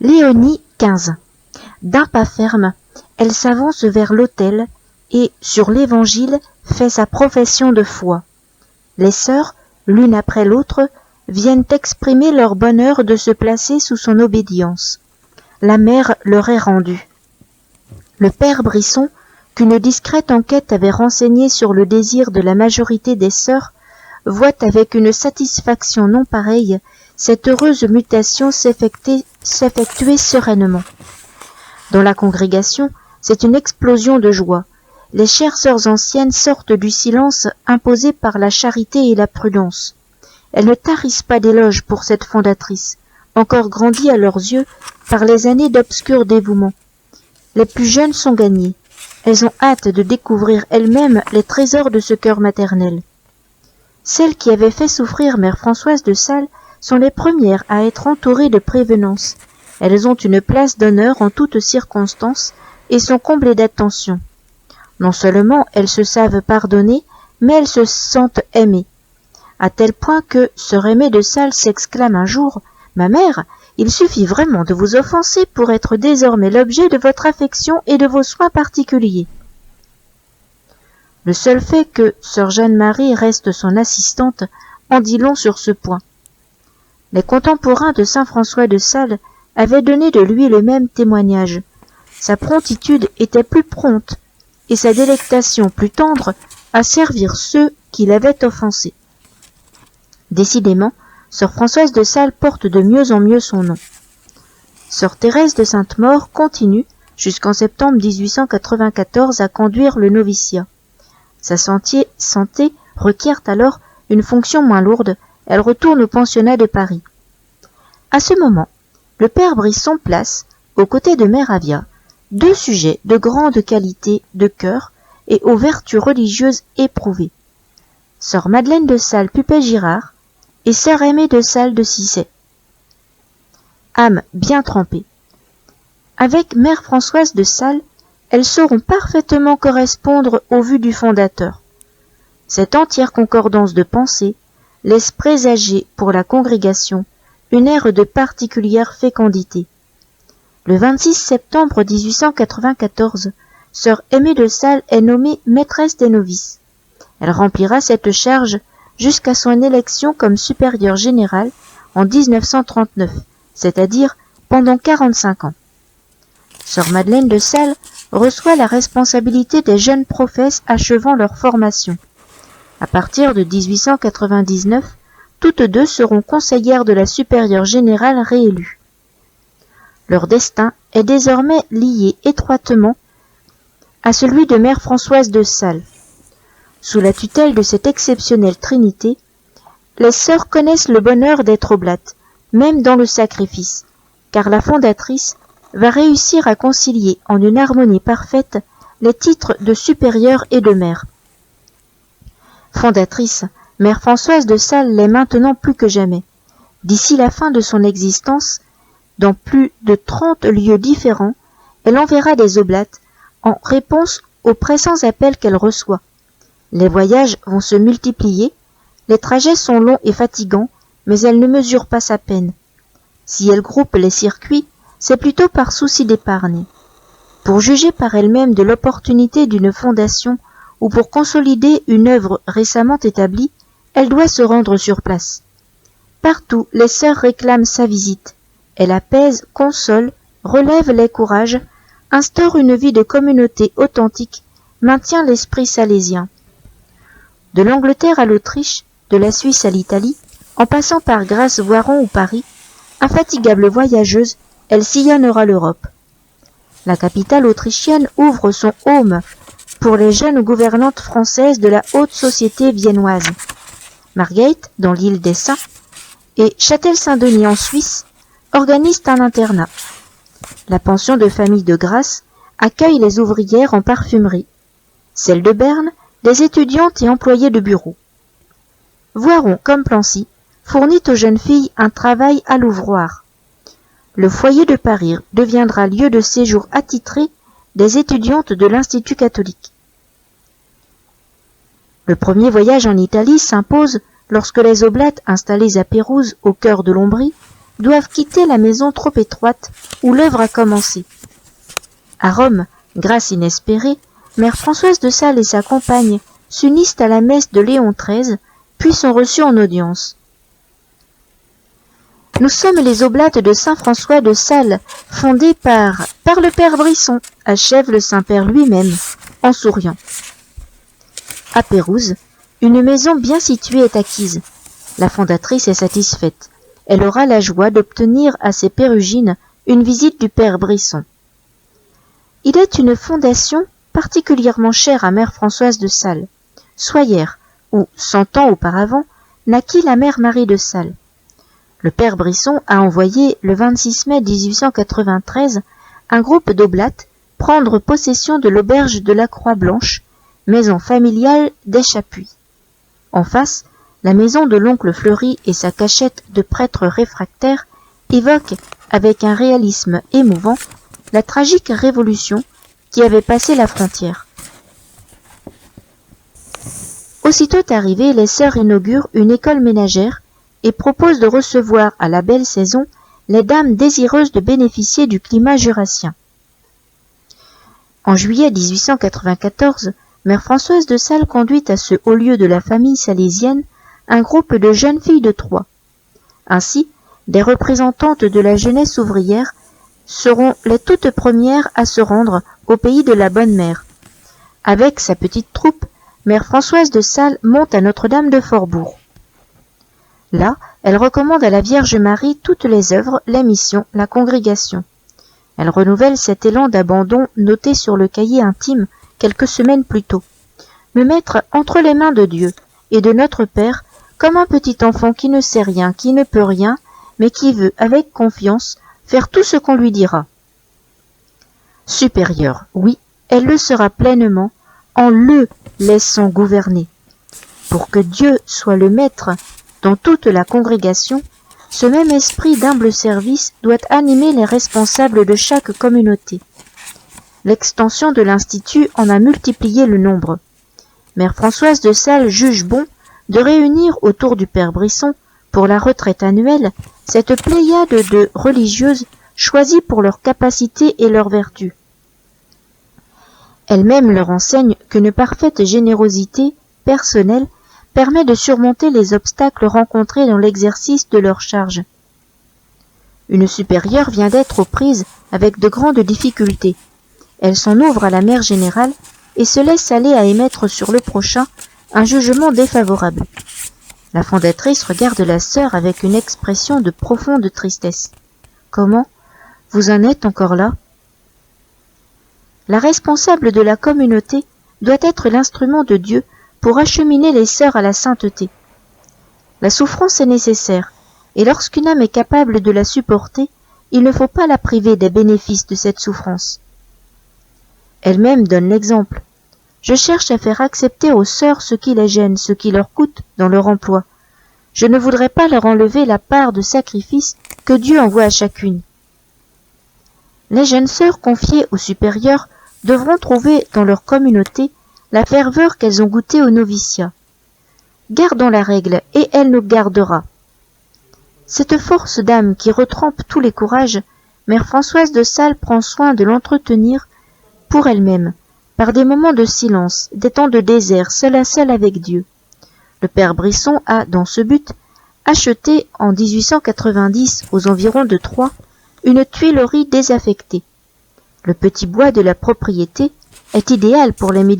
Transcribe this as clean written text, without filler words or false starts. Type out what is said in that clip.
Léonie, 15. D'un pas ferme, elle s'avance vers l'autel et, sur l'Évangile, fait sa profession de foi. Les sœurs, l'une après l'autre, viennent exprimer leur bonheur de se placer sous son obédience. La mère leur est rendue. Le père Brisson, qu'une discrète enquête avait renseigné sur le désir de la majorité des sœurs, voit avec une satisfaction non pareille cette heureuse mutation s'effectuer sereinement. Dans la congrégation, c'est une explosion de joie. Les chères sœurs anciennes sortent du silence imposé par la charité et la prudence. Elles ne tarissent pas d'éloges pour cette fondatrice, encore grandie à leurs yeux par les années d'obscur dévouement. Les plus jeunes sont gagnées. Elles ont hâte de découvrir elles-mêmes les trésors de ce cœur maternel. Celles qui avaient fait souffrir mère Françoise de Sales sont les premières à être entourées de prévenance. Elles ont une place d'honneur en toutes circonstances et sont comblées d'attention. Non seulement elles se savent pardonner, mais elles se sentent aimées. À tel point que sœur Aimée de Sales s'exclame un jour « Ma mère, il suffit vraiment de vous offenser pour être désormais l'objet de votre affection et de vos soins particuliers. » Le seul fait que sœur Jeanne-Marie reste son assistante en dit long sur ce point. Les contemporains de saint François de Sales avaient donné de lui le même témoignage. Sa promptitude était plus prompte et sa délectation plus tendre à servir ceux qui l'avaient offensé. Décidément, sœur Françoise de Sales porte de mieux en mieux son nom. Sœur Thérèse de Sainte-Maure continue, jusqu'en septembre 1894, à conduire le noviciat. Sa santé requiert alors une fonction moins lourde, elle retourne au pensionnat de Paris. À ce moment, le père Brisson place, aux côtés de mère Avia, deux sujets de grande qualité de cœur et aux vertus religieuses éprouvées. Sœur Madeleine de Sales Puppet-Girard et sœur Aimée de Sales de Cissay. Âme bien trempée. Avec mère Françoise de Sales, elles sauront parfaitement correspondre aux vues du fondateur. Cette entière concordance de pensée laisse présager pour la congrégation une ère de particulière fécondité. Le 26 septembre 1894, sœur Aimée de Sales est nommée maîtresse des novices. Elle remplira cette charge jusqu'à son élection comme supérieure générale en 1939, c'est-à-dire pendant 45 ans. Sœur Madeleine de Sales reçoit la responsabilité des jeunes professes achevant leur formation. À partir de 1899, toutes deux seront conseillères de la supérieure générale réélue. Leur destin est désormais lié étroitement à celui de mère Françoise de Sales. Sous la tutelle de cette exceptionnelle trinité, les sœurs connaissent le bonheur d'être oblates, même dans le sacrifice, car la fondatrice va réussir à concilier en une harmonie parfaite les titres de supérieure et de mère. Fondatrice, mère Françoise de Sales l'est maintenant plus que jamais. D'ici la fin de son existence, dans plus de 30 lieux différents, elle enverra des oblates en réponse aux pressants appels qu'elle reçoit. Les voyages vont se multiplier, les trajets sont longs et fatigants, mais elle ne mesure pas sa peine. Si elle groupe les circuits, c'est plutôt par souci d'épargne. Pour juger par elle-même de l'opportunité d'une fondation ou pour consolider une œuvre récemment établie, elle doit se rendre sur place. Partout, les sœurs réclament sa visite. Elle apaise, console, relève les courages, instaure une vie de communauté authentique, maintient l'esprit salésien. De l'Angleterre à l'Autriche, de la Suisse à l'Italie, en passant par Grasse, Voiron ou Paris, infatigable voyageuse, elle sillonnera l'Europe. La capitale autrichienne ouvre son home pour les jeunes gouvernantes françaises de la haute société viennoise. Margate, dans l'île des Saints, et Châtel-Saint-Denis en Suisse, organisent un internat. La pension de famille de Grasse accueille les ouvrières en parfumerie. Celle de Berne, des étudiantes et employés de bureau. Voiron, comme Plancy, fournit aux jeunes filles un travail à l'ouvroir. Le foyer de Paris deviendra lieu de séjour attitré des étudiantes de l'Institut catholique. Le premier voyage en Italie s'impose lorsque les oblates installées à Pérouse, au cœur de l'Ombrie, doivent quitter la maison trop étroite où l'œuvre a commencé. À Rome, grâce inespérée, mère Françoise de Sales et sa compagne s'unissent à la messe de Léon XIII, puis sont reçus en audience. Nous sommes les oblates de saint François de Sales, fondés par le père Brisson, achève le Saint-Père lui-même, en souriant. À Pérouse, une maison bien située est acquise. La fondatrice est satisfaite. Elle aura la joie d'obtenir à ses pérugines une visite du père Brisson. Il est une fondation particulièrement chère à mère Françoise de Sales, Soyères, où, 100 ans auparavant, naquit la mère Marie de Sales. Le père Brisson a envoyé, le 26 mai 1893, un groupe d'oblates prendre possession de l'auberge de la Croix-Blanche, maison familiale des Chapuis. En face, la maison de l'oncle Fleury et sa cachette de prêtre réfractaire évoquent, avec un réalisme émouvant, la tragique révolution qui avait passé la frontière. Aussitôt arrivées, les sœurs inaugurent une école ménagère et proposent de recevoir à la belle saison les dames désireuses de bénéficier du climat jurassien. En juillet 1894, mère Françoise de Sales conduit à ce haut lieu de la famille salésienne un groupe de jeunes filles de Troyes. Ainsi, des représentantes de la jeunesse ouvrière seront les toutes premières à se rendre au pays de la Bonne Mère. Avec sa petite troupe, mère Françoise de Sales monte à Notre-Dame de Forbourg. Là, elle recommande à la Vierge Marie toutes les œuvres, la mission, la congrégation. Elle renouvelle cet élan d'abandon noté sur le cahier intime quelques semaines plus tôt. Me mettre entre les mains de Dieu et de notre Père comme un petit enfant qui ne sait rien, qui ne peut rien, mais qui veut, avec confiance, faire tout ce qu'on lui dira. Supérieure, oui, elle le sera pleinement, en le laissant gouverner. Pour que Dieu soit le maître dans toute la congrégation, ce même esprit d'humble service doit animer les responsables de chaque communauté. L'extension de l'Institut en a multiplié le nombre. Mère Françoise de Sales juge bon de réunir autour du père Brisson, pour la retraite annuelle, cette pléiade de religieuses choisies pour leur capacité et leur vertu. Elle-même leur enseigne qu'une parfaite générosité personnelle permet de surmonter les obstacles rencontrés dans l'exercice de leur charge. Une supérieure vient d'être aux prises avec de grandes difficultés. Elle s'en ouvre à la mère générale et se laisse aller à émettre sur le prochain un jugement défavorable. La fondatrice regarde la sœur avec une expression de profonde tristesse. « Comment ? Vous en êtes encore là ?» La responsable de la communauté doit être l'instrument de Dieu pour acheminer les sœurs à la sainteté. La souffrance est nécessaire, et lorsqu'une âme est capable de la supporter, il ne faut pas la priver des bénéfices de cette souffrance. Elle-même donne l'exemple. Je cherche à faire accepter aux sœurs ce qui les gêne, ce qui leur coûte dans leur emploi. Je ne voudrais pas leur enlever la part de sacrifice que Dieu envoie à chacune. Les jeunes sœurs confiées aux supérieurs devront trouver dans leur communauté la ferveur qu'elles ont goûtée au noviciat. Gardons la règle et elle nous gardera. Cette force d'âme qui retrempe tous les courages, mère Françoise de Sales prend soin de l'entretenir pour elle-même, par des moments de silence, des temps de désert, seul à seul avec Dieu. Le père Brisson a, dans ce but, acheté en 1890 aux environs de Troyes une tuilerie désaffectée. Le petit bois de la propriété est idéal pour les méditations